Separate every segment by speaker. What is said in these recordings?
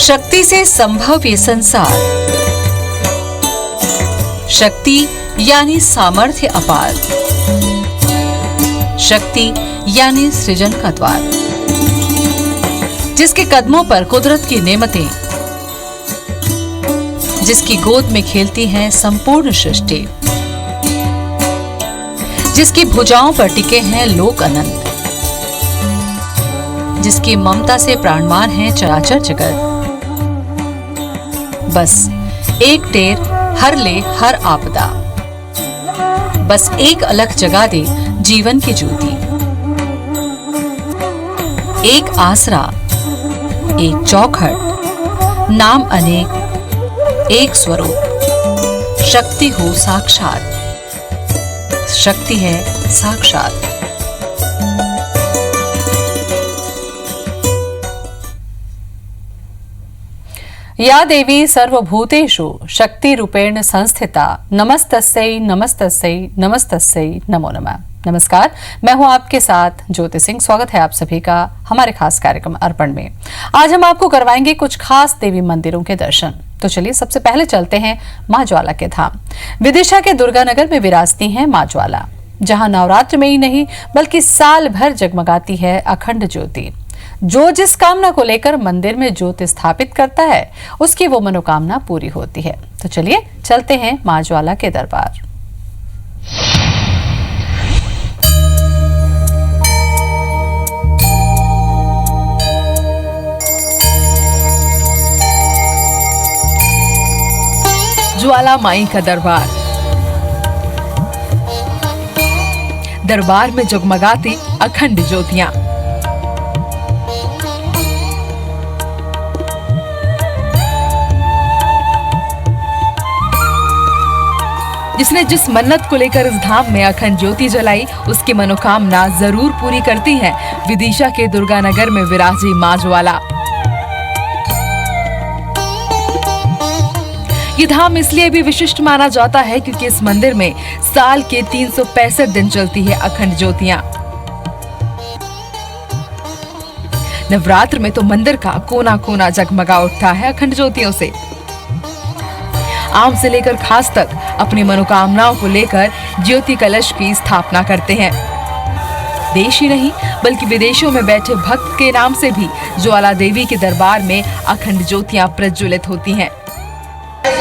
Speaker 1: शक्ति से संभव ये संसार। शक्ति यानी सामर्थ्य अपार। शक्ति यानी सृजन का द्वार, जिसके कदमों पर कुदरत की नेमतें, जिसकी गोद में खेलती हैं संपूर्ण सृष्टि, जिसकी भुजाओं पर टिके हैं लोक अनंत, जिसकी ममता से प्राणवान है चराचर जगत। बस एक टेर हर ले हर आपदा, बस एक अलख जगा दे जीवन की ज्योति। एक आसरा, एक चौखट, नाम अनेक, एक स्वरूप। शक्ति हो साक्षात, शक्ति है साक्षात। या देवी सर्वभूतेषु शक्ति रूपेण संस्थिता नमस्तस्यै नमस्तस्यै नमस्तस्यै नमो नमः। नमस्कार, मैं हूं आपके साथ ज्योति सिंह। स्वागत है आप सभी का हमारे खास कार्यक्रम अर्पण में। आज हम आपको करवाएंगे कुछ खास देवी मंदिरों के दर्शन। तो चलिए सबसे पहले चलते हैं मां ज्वाला के धाम। विदिशा के दुर्गानगर में विराजती हैं मां ज्वाला, जहां नवरात्र में ही नहीं बल्कि साल भर जगमगाती है अखंड ज्योति। जो जिस कामना को लेकर मंदिर में ज्योति स्थापित करता है उसकी वो मनोकामना पूरी होती है। तो चलिए चलते हैं मां ज्वाला के दरबार। ज्वाला माई का दरबार। दरबार में जगमगाती अखंड ज्योतियां। जिसने जिस मन्नत को लेकर इस धाम में अखंड ज्योति जलाई उसकी मनोकामना जरूर पूरी करती है विदिशा के दुर्गानगर में विराजी मां ज्वाला। ये धाम इसलिए भी विशिष्ट माना जाता है क्योंकि इस मंदिर में साल के 365 दिन चलती है अखंड ज्योतियां। नवरात्र में तो मंदिर का कोना कोना जगमगा उठता है अखंड ज्योतियों से। आम से लेकर खास तक अपनी मनोकामनाओं को लेकर ज्योति कलश की स्थापना करते हैं। देश ही नहीं बल्कि विदेशों में बैठे भक्त के नाम से भी ज्वाला देवी के दरबार में अखंड ज्योतियां प्रज्वलित होती हैं।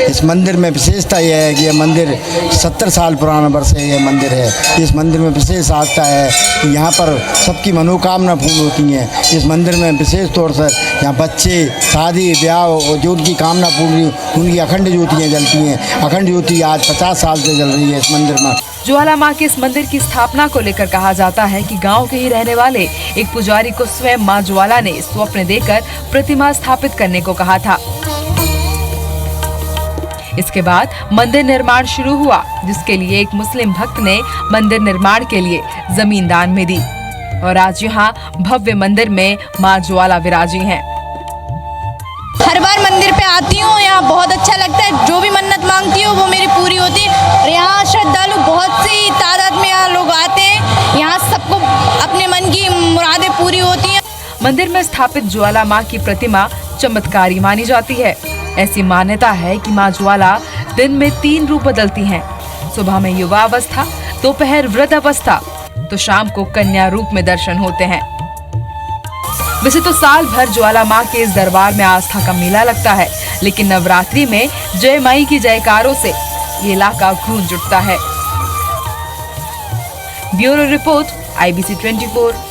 Speaker 2: इस मंदिर में विशेषता यह है कि यह मंदिर 70 साल पुराना वर्ष है। यह मंदिर है, इस मंदिर में विशेष आस्था है कि यहाँ पर सबकी मनोकामना पूर्ण होती हैं। इस मंदिर में विशेष तौर से यहाँ बच्चे शादी ब्याह और जो उनकी कामना पूरी उनकी अखंड ज्योतियाँ जलती हैं। अखंड ज्योति आज 50 साल से जल रही है इस मंदिर में।
Speaker 1: ज्वाला माँ के इस मंदिर की स्थापना को लेकर कहा जाता है कि गांव के ही रहने वाले एक पुजारी को स्वयं माँ ज्वाला ने स्वप्न देकर प्रतिमा स्थापित करने को कहा था। इसके बाद मंदिर निर्माण शुरू हुआ, जिसके लिए एक मुस्लिम भक्त ने मंदिर निर्माण के लिए जमीन दान में दी और आज यहाँ भव्य मंदिर में मां ज्वाला विराजी हैं।
Speaker 3: हर बार मंदिर पे आती हूँ, यहाँ बहुत अच्छा लगता है। जो भी मन्नत मांगती हूँ वो मेरी पूरी होती है। और यहाँ श्रद्धालु बहुत सी तादाद में यहाँ लोग आते हैं। यहाँ सबको अपने मन की मुरादें पूरी होती हैं।
Speaker 1: मंदिर में स्थापित ज्वाला माँ की प्रतिमा चमत्कारी मानी जाती है। ऐसी मान्यता है कि मां ज्वाला दिन में 3 रूप बदलती हैं। सुबह में युवा अवस्था, दोपहर वृद्ध अवस्था, तो शाम को कन्या रूप में दर्शन होते हैं। वैसे तो साल भर ज्वाला मां के इस दरबार में आस्था का मेला लगता है, लेकिन नवरात्रि में जय माई की जयकारों से ये इलाका गूंज उठता है। Bureau report IBC 24।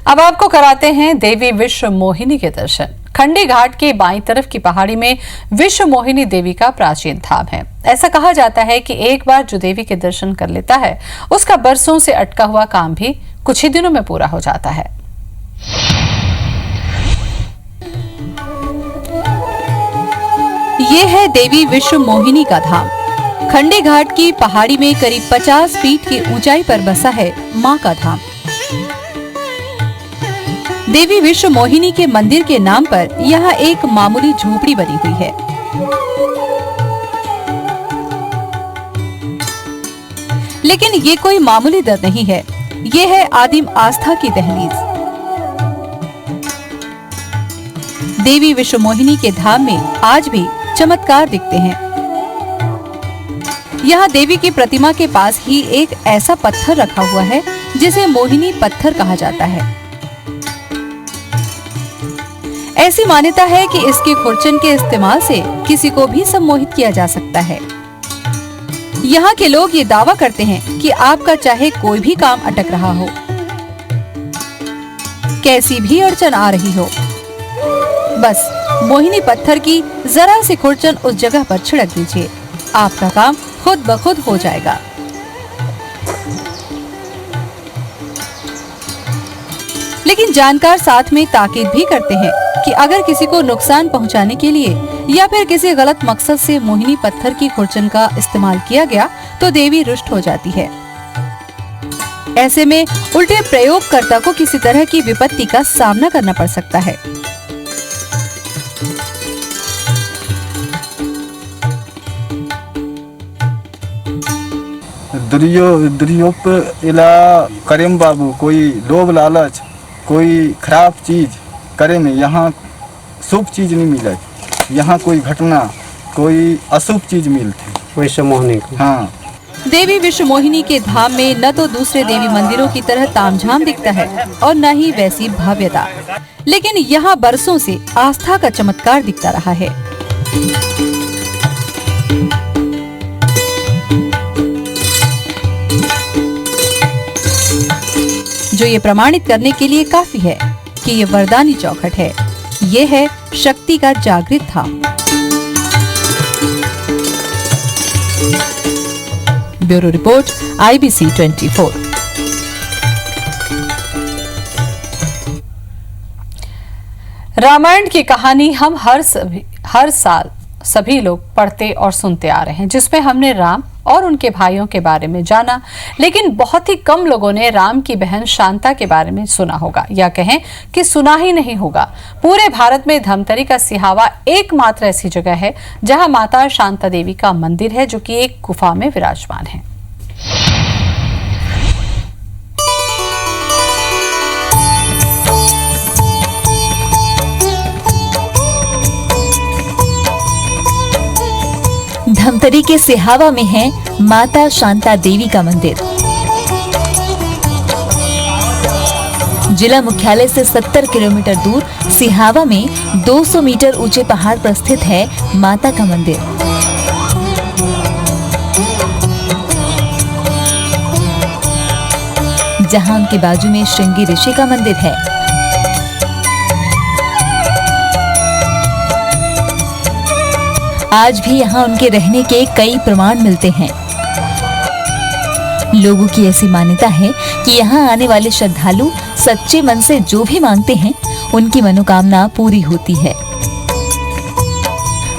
Speaker 1: अब आपको कराते हैं देवी विश्व मोहिनी के दर्शन। खंडी घाट के बाईं तरफ की पहाड़ी में विश्व मोहिनी देवी का प्राचीन धाम है। ऐसा कहा जाता है कि एक बार जो देवी के दर्शन कर लेता है उसका बरसों से अटका हुआ काम भी कुछ ही दिनों में पूरा हो जाता है। ये है देवी विश्व मोहिनी का धाम। खंडी घाट की पहाड़ी में करीब 50 फीट की ऊंचाई पर बसा है मां का धाम। देवी विश्व मोहिनी के मंदिर के नाम पर यहाँ एक मामूली झोपड़ी बनी हुई है। लेकिन ये कोई मामूली दर नहीं है, ये है आदिम आस्था की दहलीज। देवी विश्वमोहिनी के धाम में आज भी चमत्कार दिखते हैं। यहाँ देवी की प्रतिमा के पास ही एक ऐसा पत्थर रखा हुआ है जिसे मोहिनी पत्थर कहा जाता है। ऐसी मान्यता है कि इसके खुरचन के इस्तेमाल से किसी को भी सम्मोहित किया जा सकता है। यहाँ के लोग ये दावा करते हैं कि आपका चाहे कोई भी काम अटक रहा हो, कैसी भी अड़चन आ रही हो, बस मोहिनी पत्थर की जरा सी खुरचन उस जगह पर छिड़क दीजिए, आपका काम खुद ब खुद हो जाएगा। लेकिन जानकार साथ में ताकीद भी करते हैं कि अगर किसी को नुकसान पहुंचाने के लिए या फिर किसी गलत मकसद से मोहिनी पत्थर की खुरचन का इस्तेमाल किया गया तो देवी रुष्ट हो जाती है। ऐसे में उल्टे प्रयोगकर्ता को किसी तरह की विपत्ति का सामना करना पड़ सकता है।
Speaker 4: दुर्योप इला करीम बाबू कोई लोभ लालच कोई खराब चीज करे में यहाँ शुभ चीज नहीं मिले, यहाँ कोई घटना कोई अशुभ चीज मिलती विश्वमोहिनी को। हाँ,
Speaker 1: देवी विश्वमोहिनी के धाम में न तो दूसरे देवी मंदिरों की तरह तामझाम दिखता है और न ही वैसी भव्यता, लेकिन यहाँ बरसों से आस्था का चमत्कार दिखता रहा है। जो ये प्रमाणित करने के लिए काफी है कि ये वरदानी चौखट है, ये है शक्ति का जागृत धाम। Bureau report IBC 24। रामायण की कहानी हम हर साल सभी लोग पढ़ते और सुनते आ रहे हैं, जिसमें हमने राम और उनके भाइयों के बारे में जाना, लेकिन बहुत ही कम लोगों ने राम की बहन शांता के बारे में सुना होगा, या कहें कि सुना ही नहीं होगा। पूरे भारत में धमतरी का सिहावा एकमात्र ऐसी जगह है जहां माता शांता देवी का मंदिर है, जो कि एक गुफा में विराजमान है।
Speaker 5: धमतरी के सिहावा में है माता शांता देवी का मंदिर। जिला मुख्यालय से 70 किलोमीटर दूर सिहावा में 200 मीटर ऊंचे पहाड़ पर स्थित है माता का मंदिर। जहां उनके बाजू में श्रृंगी ऋषि का मंदिर है। आज भी यहाँ उनके रहने के कई प्रमाण मिलते हैं। लोगों की ऐसी मान्यता है कि यहाँ आने वाले श्रद्धालु सच्चे मन से जो भी मांगते हैं उनकी मनोकामना पूरी होती है।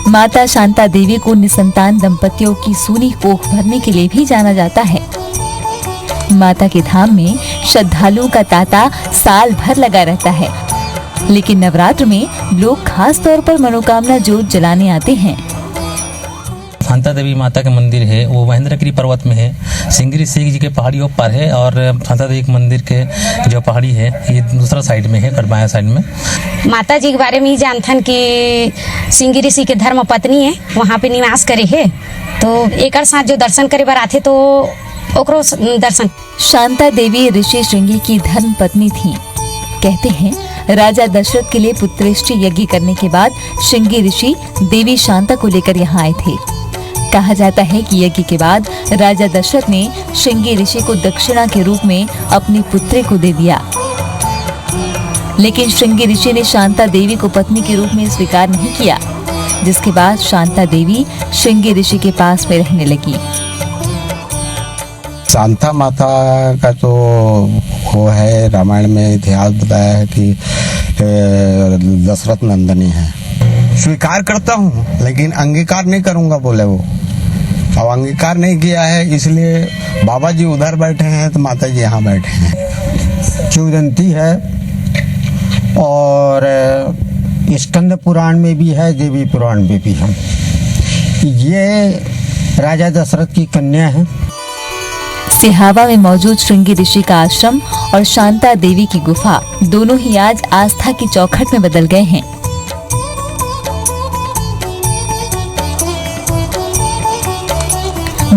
Speaker 5: माता शांता देवी को निसंतान दंपतियों की सूनी कोख भरने के लिए भी जाना जाता है। माता के धाम में श्रद्धालुओं का तांता साल भर लगा रहता है, लेकिन नवरात्र में लोग खास तौर पर मनोकामना ज्योत जलाने आते हैं।
Speaker 6: शांता देवी माता का मंदिर है वो महेंद्रगिरी पर्वत में है, सिंगरी शेख जी के पहाड़ियों पर है, और शांता देवी मंदिर के जो पहाड़ी है ये दूसरा साइड में है, कटमाया साइड में।
Speaker 7: माता जी के बारे में ही जानथन कि सिंगरी ऋषि के धर्म पत्नी है, वहाँ पे निवास करे है, तो एक साथ जो दर्शन करे बार आते तो ओकरो दर्शन।
Speaker 5: शांता देवी ऋषि श्रृंगी की धर्म पत्नी थी। कहते हैं राजा दशरथ के लिए पुत्रेष्टि यज्ञ करने के बाद श्रृंगी ऋषि देवी शांता को लेकर यहाँ आए थे। कहा जाता है कि यज्ञ के बाद राजा दशरथ ने श्रृंगी ऋषि को दक्षिणा के रूप में अपनी पुत्री को दे दिया, लेकिन श्रृंगी ऋषि ने शांता देवी को पत्नी के रूप में स्वीकार नहीं किया, जिसके बाद शांता देवी श्रृंगी ऋषि के पास में रहने लगी।
Speaker 8: शांता माता का तो वो है, रामायण में इतिहास बताया है कि दशरथ नंदनी है। स्वीकार करता हूँ लेकिन अंगीकार नहीं करूँगा बोले वो। अब अंगीकार नहीं किया है, इसलिए बाबा जी उधर बैठे हैं तो माता जी यहाँ बैठे हैं।
Speaker 9: किंवदंती है और स्कंद पुराण में भी है, देवी पुराण में भी है। ये राजा दशरथ की कन्या है।
Speaker 5: सिहावा में मौजूद श्रृंगी ऋषि का आश्रम और शांता देवी की गुफा दोनों ही आज आस्था की चौखट में बदल गए हैं।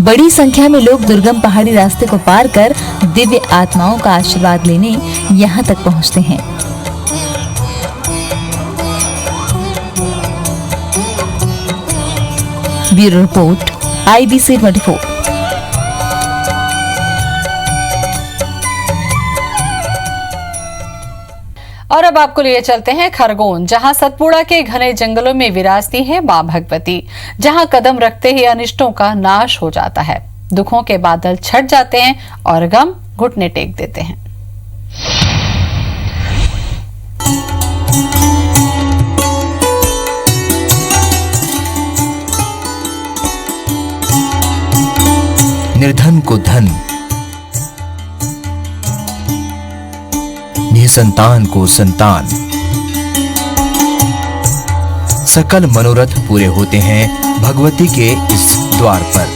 Speaker 5: बड़ी संख्या में लोग दुर्गम पहाड़ी रास्ते को पार कर दिव्य आत्माओं का आशीर्वाद लेने यहाँ तक पहुँचते हैं। Bureau report IBC 24।
Speaker 1: और अब आपको लिए चलते हैं खरगोन, जहां सतपुड़ा के घने जंगलों में विराजती है मां भगवती, जहां कदम रखते ही अनिष्टों का नाश हो जाता है, दुखों के बादल छट जाते हैं और गम घुटने टेक देते हैं।
Speaker 10: निर्धन को धन, निसंतान को संतान, सकल मनोरथ पूरे होते हैं भगवती के इस द्वार पर।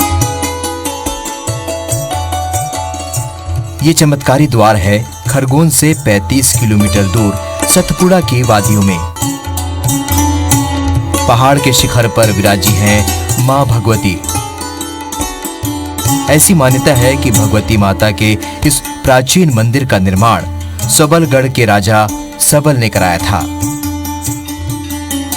Speaker 10: ये चमत्कारी द्वार है खरगोन से 35 किलोमीटर दूर सतपुड़ा की वादियों में। पहाड़ के शिखर पर विराजी हैं मां भगवती। ऐसी मान्यता है कि भगवती माता के इस प्राचीन मंदिर का निर्माण सबलगढ़ के राजा सबल ने कराया था।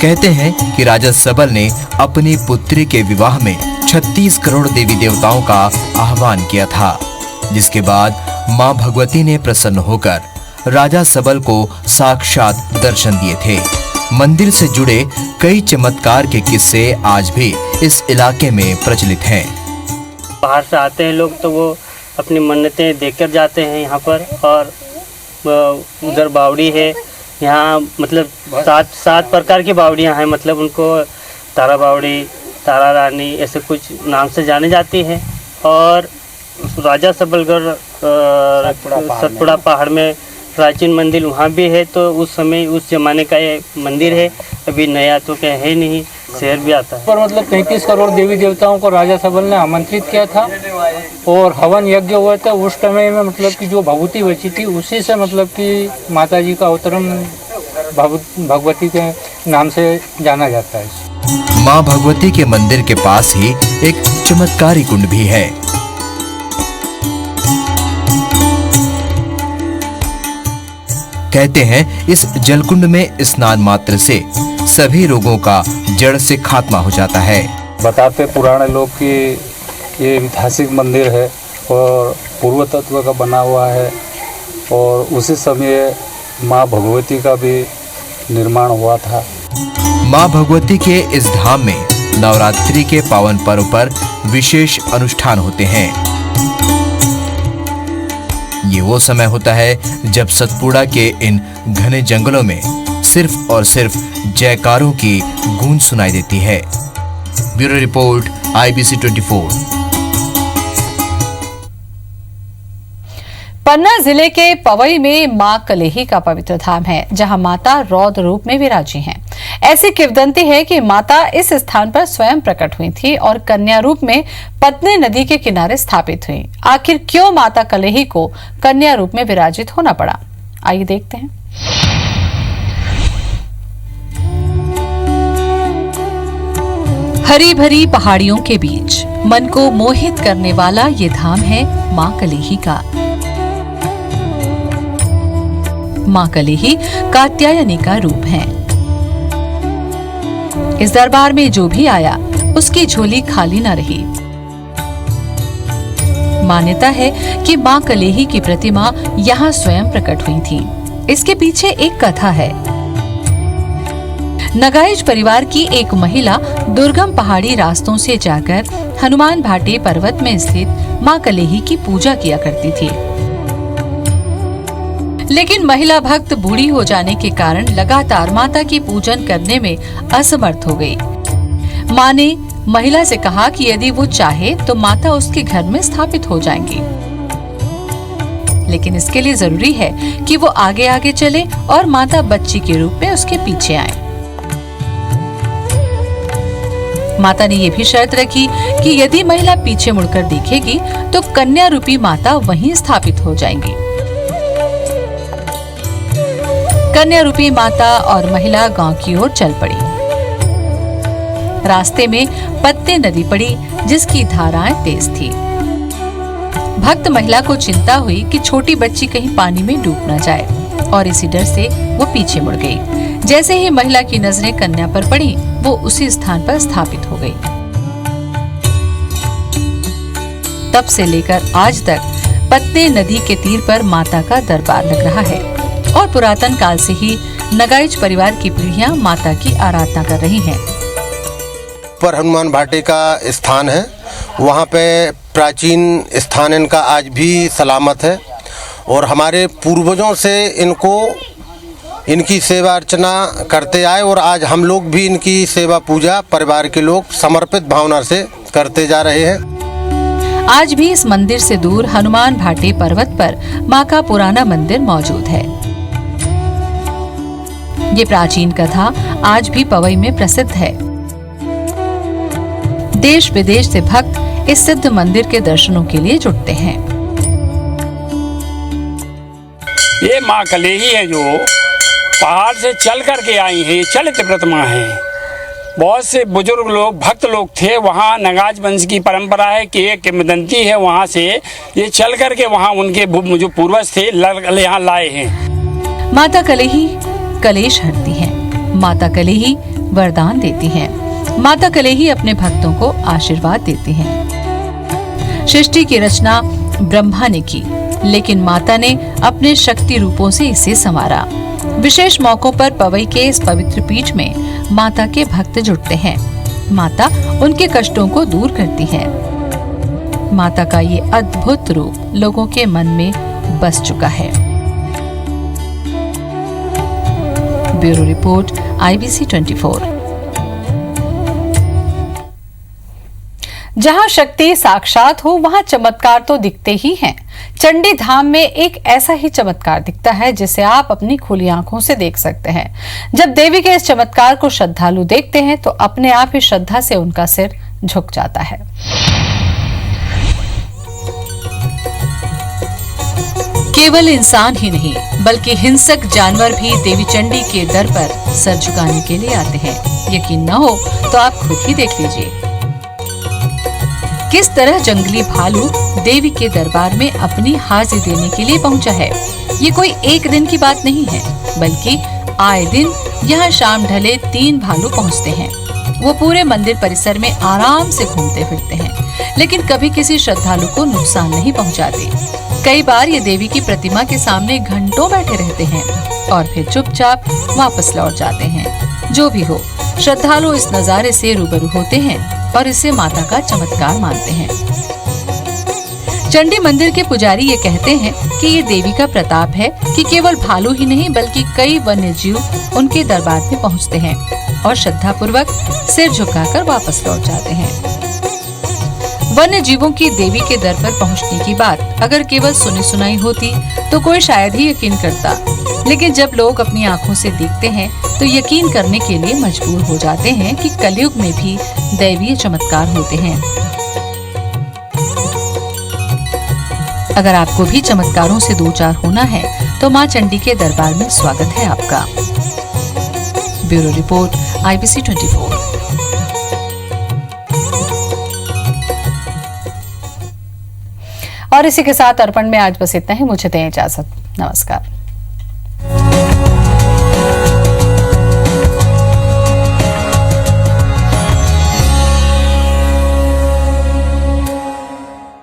Speaker 10: कहते हैं कि राजा सबल ने अपनी पुत्री के विवाह में 36 करोड़ देवी देवताओं का आह्वान किया था, जिसके बाद मां भगवती ने प्रसन्न होकर राजा सबल को साक्षात दर्शन दिए थे। मंदिर से जुड़े कई चमत्कार के किस्से आज भी इस इलाके में प्रचलित हैं।
Speaker 11: बाहर से आते हैं लोग तो वो अपनी मन्नतें देकर जाते हैं यहाँ पर। और उधर बावड़ी है, यहाँ मतलब सात प्रकार की बावड़ियाँ हैं, मतलब उनको तारा बावड़ी, तारा रानी ऐसे कुछ नाम से जाने जाती हैं। और राजा सबलगढ़ सतपुड़ा पहाड़ में प्राचीन मंदिर वहाँ भी है, तो उस समय उस जमाने का ये मंदिर है। अभी नया तो क्या है नहीं, शहर भी आता है।
Speaker 12: पर मतलब 33 करोड़ देवी देवताओं को राजा सबल ने आमंत्रित किया था और हवन यज्ञ हुआ था। उस समय में मतलब कि जो भगवती बची थी उसी से मतलब कि माता जी का अवतरण भगवती के नाम से जाना जाता है।
Speaker 10: मां भगवती के मंदिर के पास ही एक चमत्कारी कुंड भी है। कहते हैं इस जलकुंड में स्नान मात्र से सभी रोगों का जड़ से खात्मा हो जाता है।
Speaker 12: बताते पुराने लोग कि ये ऐतिहासिक मंदिर है और पूर्व तत्व का बना हुआ है और उसी समय माँ भगवती का भी निर्माण हुआ था।
Speaker 10: माँ भगवती के इस धाम में नवरात्रि के पावन पर्व पर विशेष अनुष्ठान होते हैं। ये वो समय होता है जब सतपुड़ा के इन घने जंगलों में सिर्फ और सिर्फ जयकारों की गूंज सुनाई देती है। Bureau report IBC 24।
Speaker 1: पन्ना जिले के पवई में मां कलेही का पवित्र धाम है, जहां माता रौद्र रूप में विराजी हैं। ऐसी किंवदंती है कि माता इस स्थान पर स्वयं प्रकट हुई थी और कन्या रूप में पत्नी नदी के किनारे स्थापित हुई। आखिर क्यों माता कलेही को कन्या रूप में विराजित होना पड़ा, आइए देखते हैं। हरी भरी पहाड़ियों के बीच मन को मोहित करने वाला ये धाम है मां कलेही का। मां कलेही कात्यायनी का रूप है। इस दरबार में जो भी आया उसकी झोली खाली न रही। मान्यता है कि मां कलेही की प्रतिमा यहाँ स्वयं प्रकट हुई थी। इसके पीछे एक कथा है। नगाइज परिवार की एक महिला दुर्गम पहाड़ी रास्तों से जाकर हनुमान भाटे पर्वत में स्थित मां कलेही की पूजा किया करती थी। लेकिन महिला भक्त बूढ़ी हो जाने के कारण लगातार माता की पूजन करने में असमर्थ हो गई। मां ने महिला से कहा कि यदि वो चाहे तो माता उसके घर में स्थापित हो जाएंगी, लेकिन इसके लिए जरूरी है कि वो आगे आगे चले और माता बच्ची के रूप में उसके पीछे आए। माता ने ये भी शर्त रखी कि यदि महिला पीछे मुड़कर देखेगी तो कन्या रूपी माता वहीं स्थापित हो जाएंगी। कन्या रूपी माता और महिला गांव की ओर चल पड़ी। रास्ते में पत्ते नदी पड़ी जिसकी धाराएं तेज थी। भक्त महिला को चिंता हुई कि छोटी बच्ची कहीं पानी में डूब न जाए और इसी डर से वो पीछे मुड़ गई। जैसे ही महिला की नजरें कन्या पर पड़ी, वो उसी स्थान पर स्थापित हो गई। तब से लेकर आज तक पत्ते नदी के तीर पर माता का दरबार लग रहा है और पुरातन काल से ही नगाइच परिवार की पीढ़ियां माता की आराधना कर रही हैं।
Speaker 13: पर हनुमान भाटे का स्थान है, वहाँ पे प्राचीन स्थान इनका आज भी सलामत है और हमारे पूर्वजों से इनकी सेवा अर्चना करते आए और आज हम लोग भी इनकी सेवा पूजा परिवार के लोग समर्पित भावना से करते जा रहे हैं।
Speaker 1: आज भी इस मंदिर से दूर हनुमान भाटे पर्वत पर मां का पुराना मंदिर मौजूद है। ये प्राचीन कथा आज भी पवई में प्रसिद्ध है। देश विदेश से भक्त इस सिद्ध मंदिर के दर्शनों के लिए जुटते हैं।
Speaker 14: ये माँ कलेही है जो पहाड़ से चल करके आई है, चलित प्रतिमा है। बहुत से बुजुर्ग लोग भक्त लोग थे, वहाँ नगाज वंश की परंपरा है कि एक किंवदंती है, वहाँ से ये चल करके वहाँ उनके जो पूर्वज थे यहाँ लाए हैं।
Speaker 1: माता कलेही कलेश हरती हैं, माता कलेही वरदान देती हैं, माता कलेही अपने भक्तों को आशीर्वाद देती हैं। सृष्टि की रचना ब्रह्मा ने की, लेकिन माता ने अपने शक्ति रूपों से इसे संवारा। विशेष मौकों पर पवई के इस पवित्र पीठ में माता के भक्त जुटते हैं। माता उनके कष्टों को दूर करती है। माता का ये अद्भुत रूप लोगों के मन में बस चुका है। Bureau report IBC 24। जहां शक्ति साक्षात हो वहां चमत्कार तो दिखते ही हैं। चंडी धाम में एक ऐसा ही चमत्कार दिखता है जिसे आप अपनी खुली आंखों से देख सकते हैं। जब देवी के इस चमत्कार को श्रद्धालु देखते हैं तो अपने आप ही श्रद्धा से उनका सिर झुक जाता है। केवल इंसान ही नहीं बल्कि हिंसक जानवर भी देवी चंडी के दर पर सर झुकाने के लिए आते हैं। यकीन न हो तो आप खुद ही देख लीजिए किस तरह जंगली भालू देवी के दरबार में अपनी हाजिरी देने के लिए पहुंचा है। ये कोई एक दिन की बात नहीं है, बल्कि आए दिन यहाँ शाम ढले 3 भालू पहुंचते हैं। वो पूरे मंदिर परिसर में आराम से घूमते फिरते हैं, लेकिन कभी किसी श्रद्धालु को नुकसान नहीं पहुंचाते। कई बार ये देवी की प्रतिमा के सामने घंटों बैठे रहते हैं और फिर चुपचाप वापस लौट जाते हैं। जो भी हो, श्रद्धालु इस नजारे से रूबरू होते हैं और इसे माता का चमत्कार मानते हैं। चंडी मंदिर के पुजारी ये कहते हैं कि ये देवी का प्रताप है कि केवल भालू ही नहीं बल्कि कई वन्य जीव उनके दरबार में पहुंचते हैं और श्रद्धा पूर्वक सिर झुकाकर वापस लौट जाते हैं। वन्य जीवों की देवी के दर पर पहुंचने की बात अगर केवल सुनी सुनाई होती तो कोई शायद ही यकीन करता, लेकिन जब लोग अपनी आंखों से देखते हैं तो यकीन करने के लिए मजबूर हो जाते हैं कि कलयुग में भी दैवीय चमत्कार होते हैं। अगर आपको भी चमत्कारों से दो चार होना है तो मां चंडी के दरबार में स्वागत है आपका। Bureau report IBC 24। और इसी के साथ अर्पण में आज बस इतना ही। मुझे दें इजाजत। नमस्कार।